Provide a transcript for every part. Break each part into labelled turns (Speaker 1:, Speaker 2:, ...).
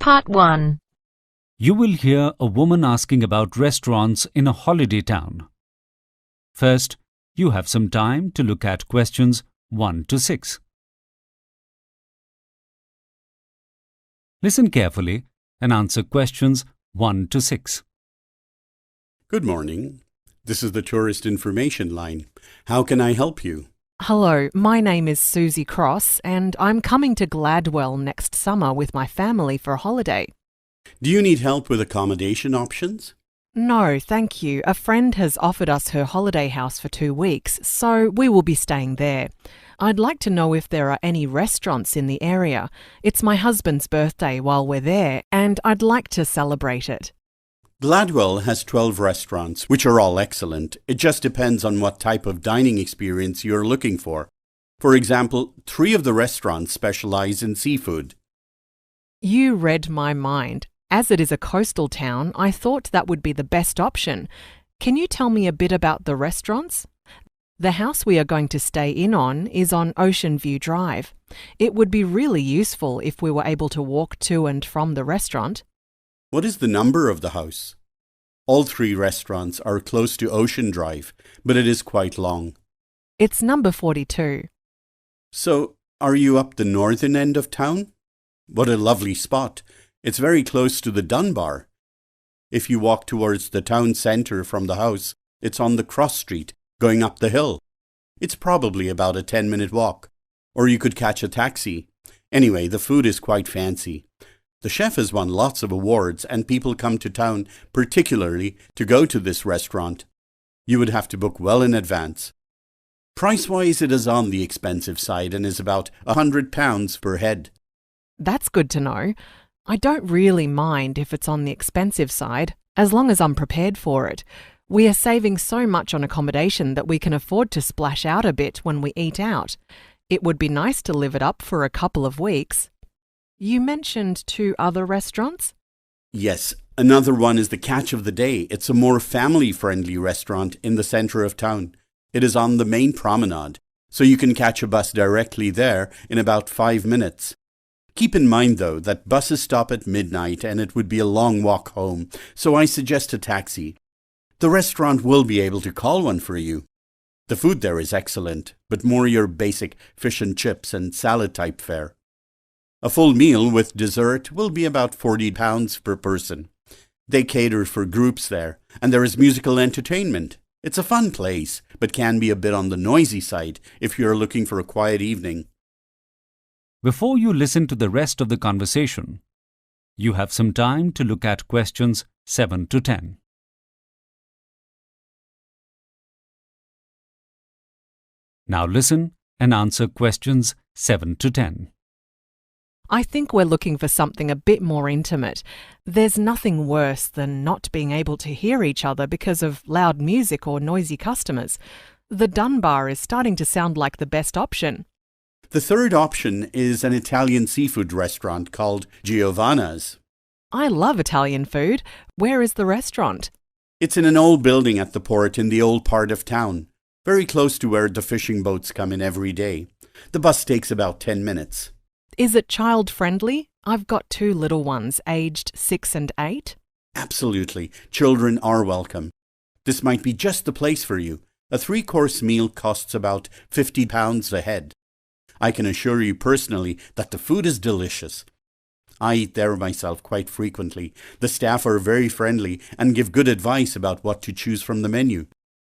Speaker 1: Part 1.
Speaker 2: You will hear a woman asking about restaurants in a holiday town. First, you have some time to look at questions 1 to 6. Listen carefully and answer questions 1 to 6.
Speaker 3: Good morning. This is the Tourist Information Line. How can I help you?
Speaker 4: Hello, my name is Susie Cross and I'm coming to Gladwell next summer with my family for a holiday.
Speaker 3: Do you need help with accommodation options?
Speaker 4: No, thank you. A friend has offered us her holiday house for 2 weeks, so we will be staying there. I'd like to know if there are any restaurants in the area. It's my husband's birthday while we're there and I'd like to celebrate it.
Speaker 3: Gladwell has 12 restaurants, which are all excellent. It just depends on what type of dining experience you're looking for. For example, 3 of the restaurants specialize in seafood.
Speaker 4: You read my mind. As it is a coastal town, I thought that would be the best option. Can you tell me a bit about the restaurants? The house we are going to stay in on is on Ocean View Drive. It would be really useful if we were able to walk to and from the restaurant.
Speaker 3: What is the number of the house? All 3 restaurants are close to Ocean Drive, but it is quite long.
Speaker 4: It's number 42.
Speaker 3: So, are you up the northern end of town? What a lovely spot. It's very close to the Dunbar. If you walk towards the town centre from the house, it's on the cross street, going up the hill. It's probably about a 10-minute walk. Or you could catch a taxi. Anyway, the food is quite fancy. The chef has won lots of awards and people come to town particularly to go to this restaurant. You would have to book well in advance. Price-wise, it is on the expensive side and is about £100 per head.
Speaker 4: That's good to know. I don't really mind if it's on the expensive side, as long as I'm prepared for it. We are saving so much on accommodation that we can afford to splash out a bit when we eat out. It would be nice to live it up for a couple of weeks. You mentioned 2 other restaurants?
Speaker 3: Yes, another one is the catch of the day. It's a more family-friendly restaurant in the centre of town. It is on the main promenade, so you can catch a bus directly there in about 5 minutes. Keep in mind, though, that buses stop at midnight and it would be a long walk home, so I suggest a taxi. The restaurant will be able to call one for you. The food there is excellent, but more your basic fish and chips and salad type fare. A full meal with dessert will be about £40 per person. They cater for groups there, and there is musical entertainment. It's a fun place, but can be a bit on the noisy side if you're looking for a quiet evening.
Speaker 2: Before you listen to the rest of the conversation, you have some time to look at questions 7 to 10. Now listen and answer questions 7 to 10.
Speaker 4: I think we're looking for something a bit more intimate. There's nothing worse than not being able to hear each other because of loud music or noisy customers. The Dunbar is starting to sound like the best option.
Speaker 3: The third option is an Italian seafood restaurant called Giovanna's.
Speaker 4: I love Italian food. Where is the restaurant?
Speaker 3: It's in an old building at the port in the old part of town, very close to where the fishing boats come in every day. The bus takes about 10 minutes.
Speaker 4: Is it child-friendly? I've got 2 little ones, aged 6 and 8.
Speaker 3: Absolutely. Children are welcome. This might be just the place for you. A 3-course meal costs about £50 a head. I can assure you personally that the food is delicious. I eat there myself quite frequently. The staff are very friendly and give good advice about what to choose from the menu.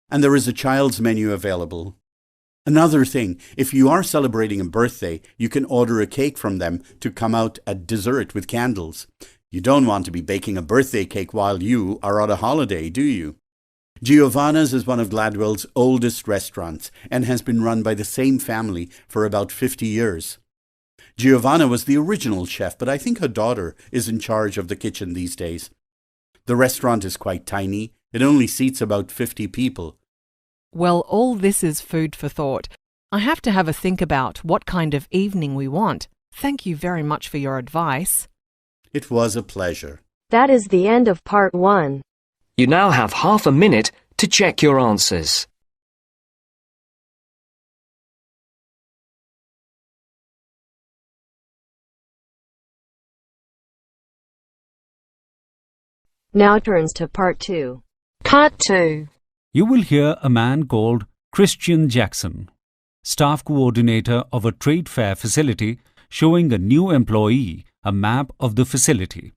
Speaker 3: And there is a child's menu available. Another thing, if you are celebrating a birthday, you can order a cake from them to come out at dessert with candles. You don't want to be baking a birthday cake while you are on a holiday, do you? Giovanna's is one of Gladwell's oldest restaurants and has been run by the same family for about 50 years. Giovanna was the original chef, but I think her daughter is in charge of the kitchen these days. The restaurant is quite tiny. It only seats about 50 people.
Speaker 4: Well, all this is food for thought. I have to have a think about what kind of evening we want. Thank you very much for your advice.
Speaker 3: It was a pleasure.
Speaker 1: That is the end of part 1.
Speaker 5: You now have half a minute to check your answers.
Speaker 1: Now turns to part 2.
Speaker 6: Part 2.
Speaker 2: You will hear a man called Christian Jackson, staff coordinator of a trade fair facility, showing a new employee a map of the facility.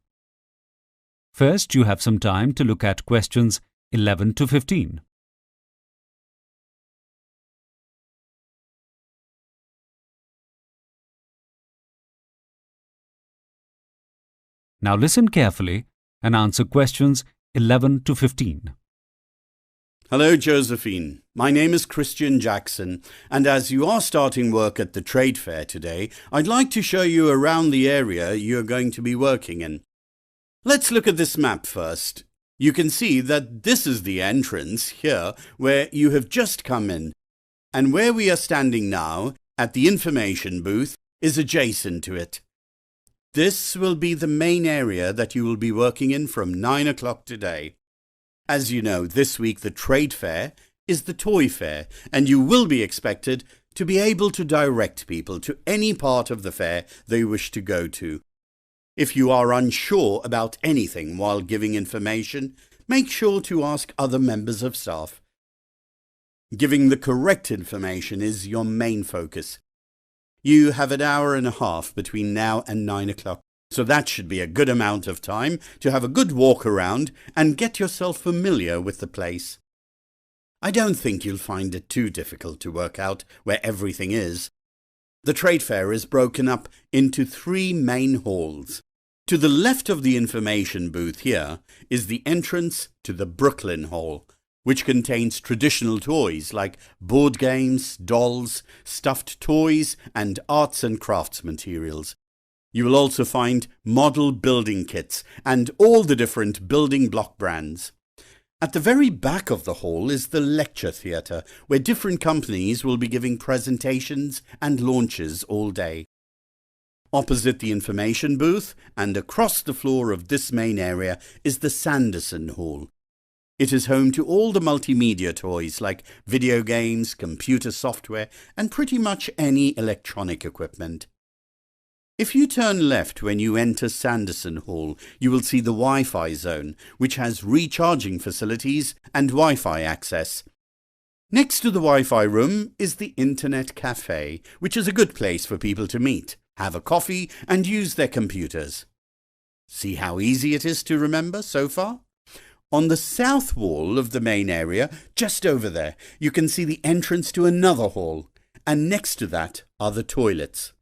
Speaker 2: First, you have some time to look at questions 11 to 15. Now listen carefully and answer questions 11 to 15.
Speaker 3: Hello, Josephine. My name is Christian Jackson, and as you are starting work at the trade fair today, I'd like to show you around the area you're going to be working in. Let's look at this map first. You can see that this is the entrance here where you have just come in, and where we are standing now at the information booth is adjacent to it. This will be the main area that you will be working in from 9 o'clock today. As you know, this week the trade fair is the toy fair, and you will be expected to be able to direct people to any part of the fair they wish to go to. If you are unsure about anything while giving information, make sure to ask other members of staff. Giving the correct information is your main focus. You have an hour and a half between now and 9 o'clock. So that should be a good amount of time to have a good walk around and get yourself familiar with the place. I don't think you'll find it too difficult to work out where everything is. The trade fair is broken up into 3 main halls. To the left of the information booth here is the entrance to the Brooklyn Hall, which contains traditional toys like board games, dolls, stuffed toys, and arts and crafts materials. You will also find model building kits and all the different building block brands. At the very back of the hall is the lecture theatre, where different companies will be giving presentations and launches all day. Opposite the information booth and across the floor of this main area is the Sanderson Hall. It is home to all the multimedia toys like video games, computer software, and pretty much any electronic equipment. If you turn left when you enter Sanderson Hall, you will see the Wi-Fi zone, which has recharging facilities and Wi-Fi access. Next to the Wi-Fi room is the Internet Cafe, which is a good place for people to meet, have a coffee, and use their computers. See how easy it is to remember so far? On the south wall of the main area, just over there, you can see the entrance to another hall, and next to that are the toilets.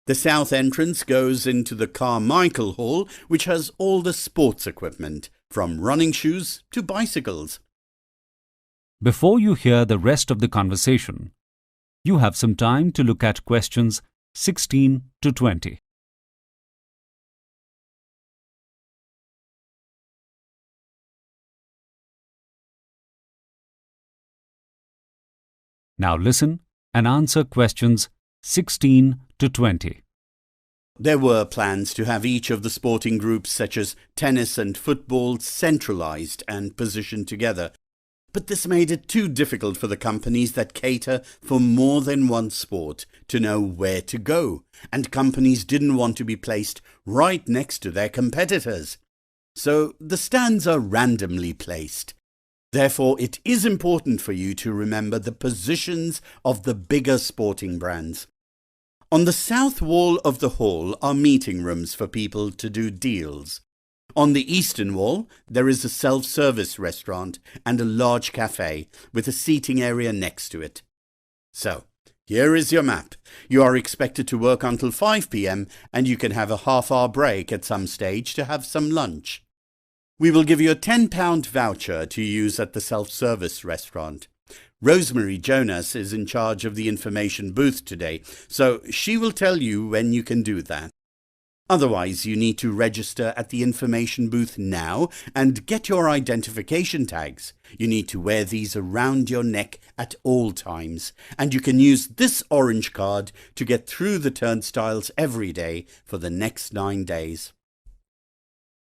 Speaker 3: The south entrance goes into the Carmichael Hall, which has all the sports equipment, from running shoes to bicycles.
Speaker 2: Before you hear the rest of the conversation, you have some time to look at questions 16 to 20. Now listen and answer questions 16 to 20.
Speaker 3: There were plans to have each of the sporting groups such as tennis and football centralized and positioned together, but this made it too difficult for the companies that cater for more than one sport to know where to go, and companies didn't want to be placed right next to their competitors. So the stands are randomly placed. Therefore, it is important for you to remember the positions of the bigger sporting brands. On the south wall of the hall are meeting rooms for people to do deals. On the eastern wall, there is a self-service restaurant and a large cafe with a seating area next to it. So, here is your map. You are expected to work until 5 p.m. and you can have a half-hour break at some stage to have some lunch. We will give you a £10 voucher to use at the self-service restaurant. Rosemary Jonas is in charge of the information booth today, so she will tell you when you can do that. Otherwise, you need to register at the information booth now and get your identification tags. You need to wear these around your neck at all times, and you can use this orange card to get through the turnstiles every day for the next 9 days.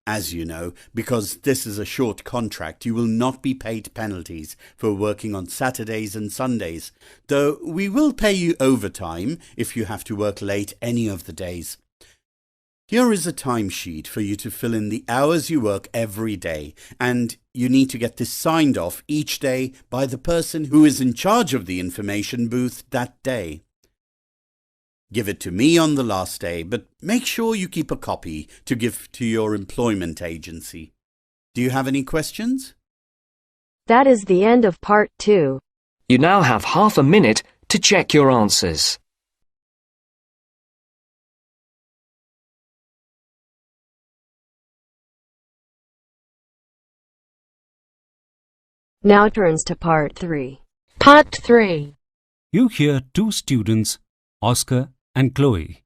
Speaker 3: As you know, because this is a short contract, you will not be paid penalties for working on Saturdays and Sundays, though we will pay you overtime if you have to work late any of the days. Here is a timesheet for you to fill in the hours you work every day, and you need to get this signed off each day by the person who is in charge of the information booth that day. Give it to me on the last day, but make sure you keep a copy to give to your employment agency. Do you have any questions?
Speaker 1: That is the end of part 2.
Speaker 5: You now have half a minute to check your answers.
Speaker 1: Now turns to part 3.
Speaker 4: Part 3.
Speaker 2: You hear two students, Oscar and Chloe,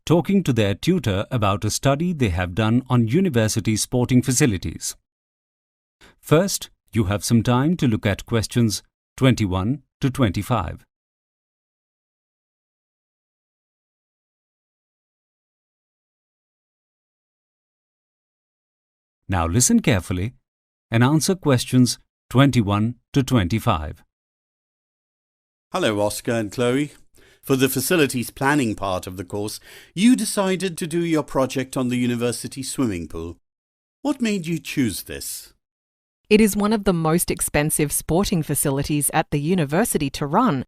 Speaker 2: talking to their tutor about a study they have done on university sporting facilities. First, you have some time to look at questions 21 to 25. Now listen carefully and answer questions 21 to 25.
Speaker 3: Hello, Oscar and Chloe. For the facilities planning part of the course, you decided to do your project on the university swimming pool. What made you choose this?
Speaker 4: It is one of the most expensive sporting facilities at the university to run.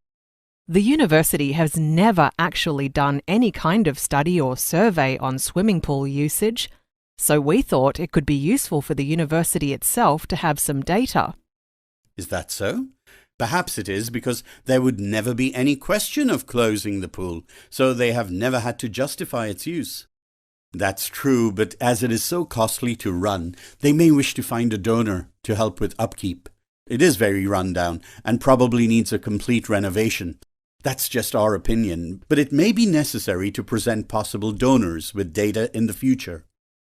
Speaker 4: The university has never actually done any kind of study or survey on swimming pool usage, so we thought it could be useful for the university itself to have some data.
Speaker 3: Is that so? Perhaps it is because there would never be any question of closing the pool, so they have never had to justify its use. That's true, but as it is so costly to run, they may wish to find a donor to help with upkeep. It is very run down and probably needs a complete renovation. That's just our opinion, but it may be necessary to present possible donors with data in the future.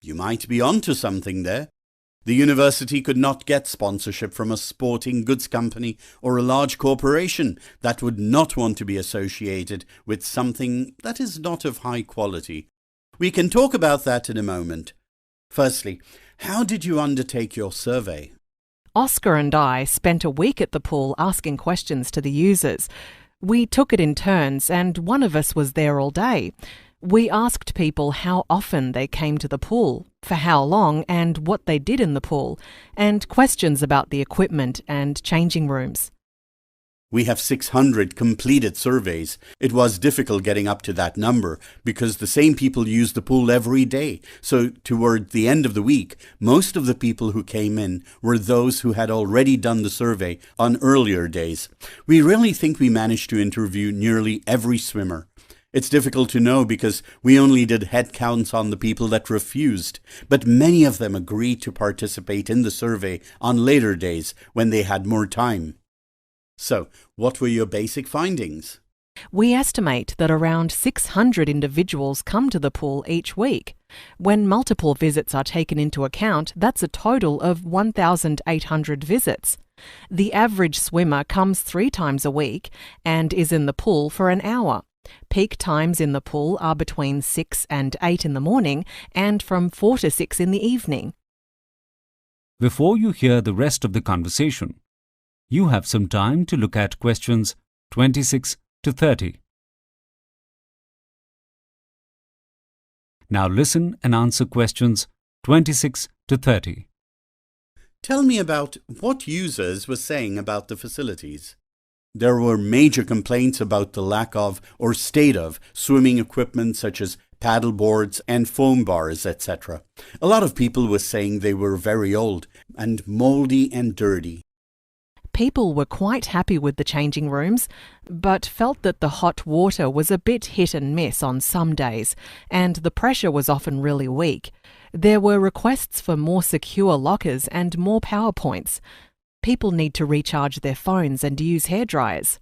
Speaker 3: You might be onto something there. The university could not get sponsorship from a sporting goods company or a large corporation that would not want to be associated with something that is not of high quality. We can talk about that in a moment. Firstly, how did you undertake your survey?
Speaker 4: Oscar and I spent a week at the pool asking questions to the users. We took it in turns and one of us was there all day. We asked people how often they came to the pool, for how long and what they did in the pool, and questions about the equipment and changing rooms.
Speaker 3: We have 600 completed surveys. It was difficult getting up to that number because the same people use the pool every day. So toward the end of the week, most of the people who came in were those who had already done the survey on earlier days. We really think we managed to interview nearly every swimmer. It's difficult to know because we only did head counts on the people that refused, but many of them agreed to participate in the survey on later days when they had more time. So, what were your basic findings?
Speaker 4: We estimate that around 600 individuals come to the pool each week. When multiple visits are taken into account, that's a total of 1,800 visits. The average swimmer comes 3 times a week and is in the pool for an hour. Peak times in the pool are between 6 and 8 in the morning and from 4 to 6 in the evening.
Speaker 2: Before you hear the rest of the conversation, you have some time to look at questions 26 to 30. Now listen and answer questions 26 to 30.
Speaker 3: Tell me about what users were saying about the facilities. There were major complaints about the lack of or state of swimming equipment such as paddle boards and foam bars, etc. A lot of people were saying they were very old and moldy and dirty.
Speaker 4: People were quite happy with the changing rooms, but felt that the hot water was a bit hit and miss on some days, and the pressure was often really weak. There were requests for more secure lockers and more power points. People need to recharge their phones and use hairdryers.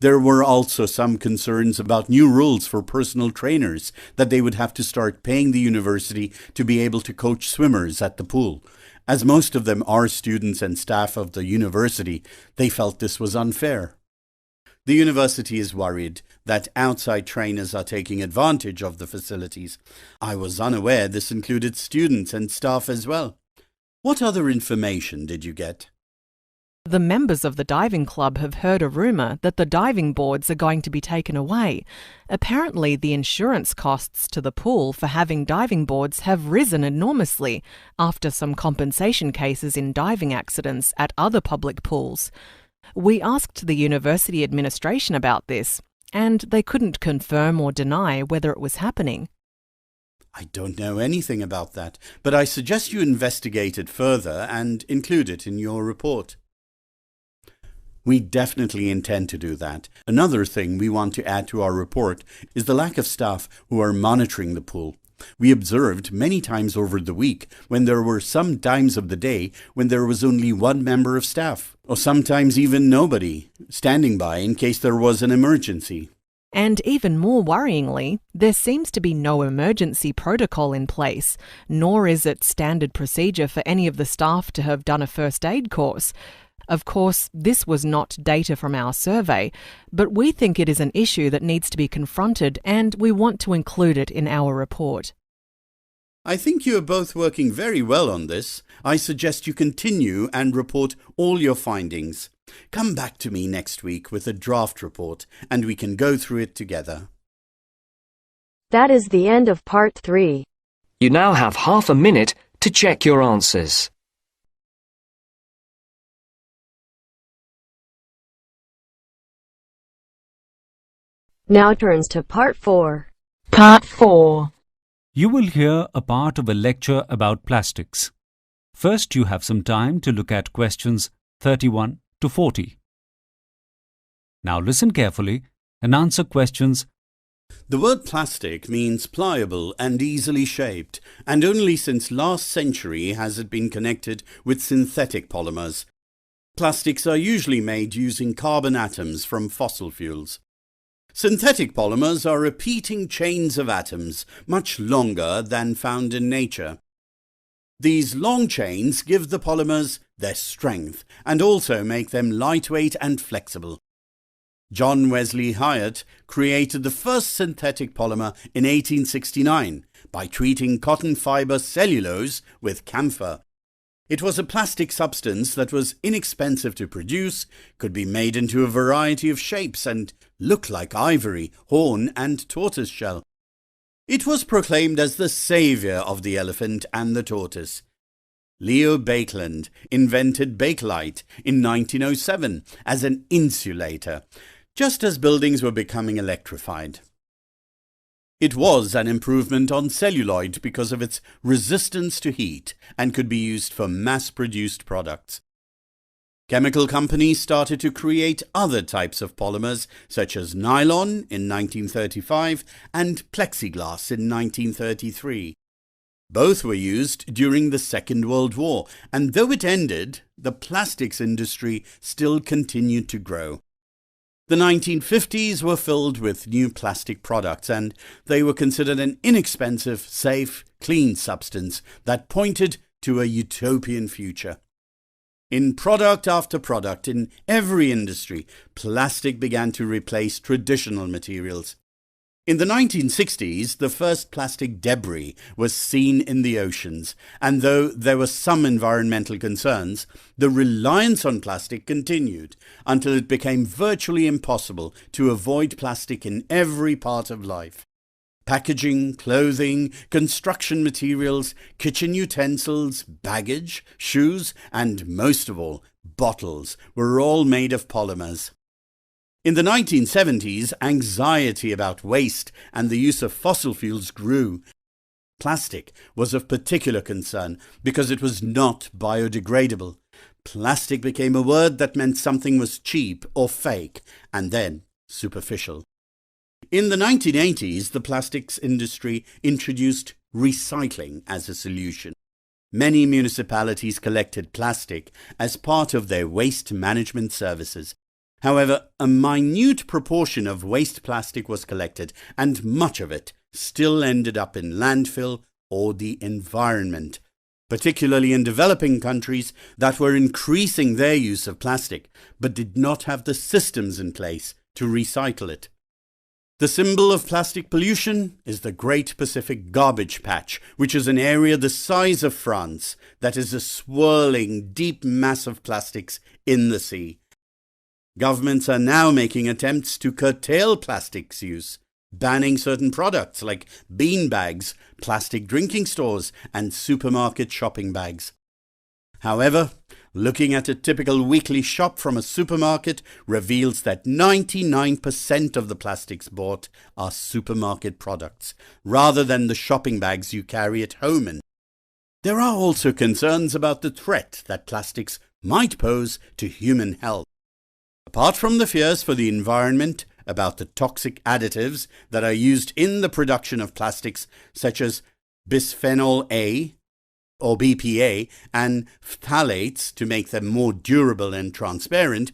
Speaker 3: There were also some concerns about new rules for personal trainers, that they would have to start paying the university to be able to coach swimmers at the pool. As most of them are students and staff of the university, they felt this was unfair. The university is worried that outside trainers are taking advantage of the facilities. I was unaware this included students and staff as well. What other information did you get?
Speaker 4: The members of the diving club have heard a rumour that the diving boards are going to be taken away. Apparently, the insurance costs to the pool for having diving boards have risen enormously after some compensation cases in diving accidents at other public pools. We asked the university administration about this, and they couldn't confirm or deny whether it was happening.
Speaker 3: I don't know anything about that, but I suggest you investigate it further and include it in your report. We definitely intend to do that. Another thing we want to add to our report is the lack of staff who are monitoring the pool. We observed many times over the week when there were some times of the day when there was only one member of staff, or sometimes even nobody, standing by in case there was an emergency.
Speaker 4: And even more worryingly, there seems to be no emergency protocol in place, nor is it standard procedure for any of the staff to have done a first aid course. Of course, this was not data from our survey, but we think it is an issue that needs to be confronted and we want to include it in our report.
Speaker 3: I think you are both working very well on this. I suggest you continue and report all your findings. Come back to me next week with a draft report and we can go through it together.
Speaker 1: That is the end of part 3.
Speaker 5: You now have half a minute to check your answers.
Speaker 1: Now turns to part 4.
Speaker 6: Part 4.
Speaker 2: You will hear a part of a lecture about plastics. First, you have some time to look at questions 31 to 40. Now listen carefully and answer questions.
Speaker 3: The word plastic means pliable and easily shaped, and only since last century has it been connected with synthetic polymers. Plastics are usually made using carbon atoms from fossil fuels. Synthetic polymers are repeating chains of atoms, much longer than found in nature. These long chains give the polymers their strength and also make them lightweight and flexible. John Wesley Hyatt created the first synthetic polymer in 1869 by treating cotton fibre cellulose with camphor. It was a plastic substance that was inexpensive to produce, could be made into a variety of shapes and looked like ivory, horn and tortoiseshell. It was proclaimed as the saviour of the elephant and the tortoise. Leo Baekeland invented Bakelite in 1907 as an insulator, just as buildings were becoming electrified. It was an improvement on celluloid because of its resistance to heat and could be used for mass-produced products. Chemical companies started to create other types of polymers such as nylon in 1935 and plexiglass in 1933. Both were used during the Second World War, and though it ended, the plastics industry still continued to grow. The 1950s were filled with new plastic products, and they were considered an inexpensive, safe, clean substance that pointed to a utopian future. In product after product, in every industry, plastic began to replace traditional materials. In the 1960s, the first plastic debris was seen in the oceans, and though there were some environmental concerns, the reliance on plastic continued until it became virtually impossible to avoid plastic in every part of life. Packaging, clothing, construction materials, kitchen utensils, baggage, shoes, and most of all, bottles were all made of polymers. In the 1970s, anxiety about waste and the use of fossil fuels grew. Plastic was of particular concern because it was not biodegradable. Plastic became a word that meant something was cheap or fake, and then superficial. In the 1980s, the plastics industry introduced recycling as a solution. Many municipalities collected plastic as part of their waste management services. However, a minute proportion of waste plastic was collected, and much of it still ended up in landfill or the environment, particularly in developing countries that were increasing their use of plastic but did not have the systems in place to recycle it. The symbol of plastic pollution is the Great Pacific Garbage Patch, which is an area the size of France that is a swirling, deep mass of plastics in the sea. Governments are now making attempts to curtail plastics use, banning certain products like bean bags, plastic drinking straws, and supermarket shopping bags. However, looking at a typical weekly shop from a supermarket reveals that 99% of the plastics bought are supermarket products, rather than the shopping bags you carry at home in. There are also concerns about the threat that plastics might pose to human health. Apart from the fears for the environment about the toxic additives that are used in the production of plastics, such as bisphenol A, or BPA, and phthalates to make them more durable and transparent,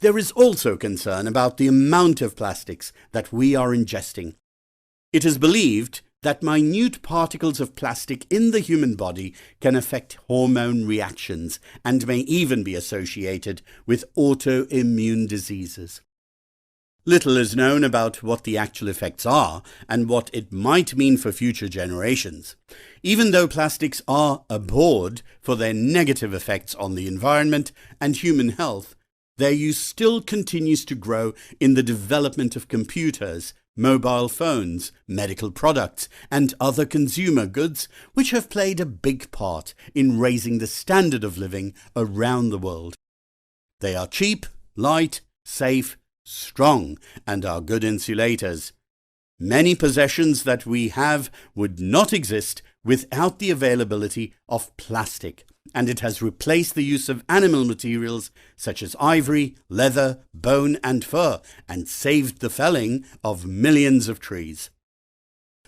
Speaker 3: there is also concern about the amount of plastics that we are ingesting. It is believed that minute particles of plastic in the human body can affect hormone reactions and may even be associated with autoimmune diseases. Little is known about what the actual effects are and what it might mean for future generations. Even though plastics are abhorred for their negative effects on the environment and human health, their use still continues to grow in the development of computers, mobile phones, medical products, and other consumer goods, which have played a big part in raising the standard of living around the world. They are cheap, light, safe, strong, and are good insulators. Many possessions that we have would not exist without the availability of plastic, and it has replaced the use of animal materials such as ivory, leather, bone, and fur, and saved the felling of millions of trees.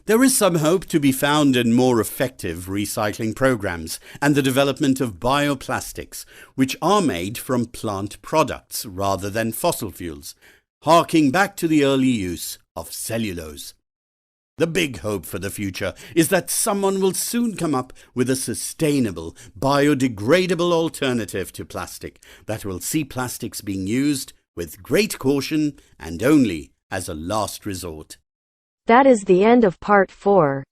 Speaker 3: There is some hope to be found in more effective recycling programs and the development of bioplastics, which are made from plant products rather than fossil fuels, harking back to the early use of cellulose. The big hope for the future is that someone will soon come up with a sustainable, biodegradable alternative to plastic that will see plastics being used with great caution and only as a last resort.
Speaker 1: That is the end of part 4.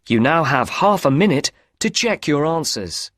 Speaker 5: You now have half a minute to check your answers.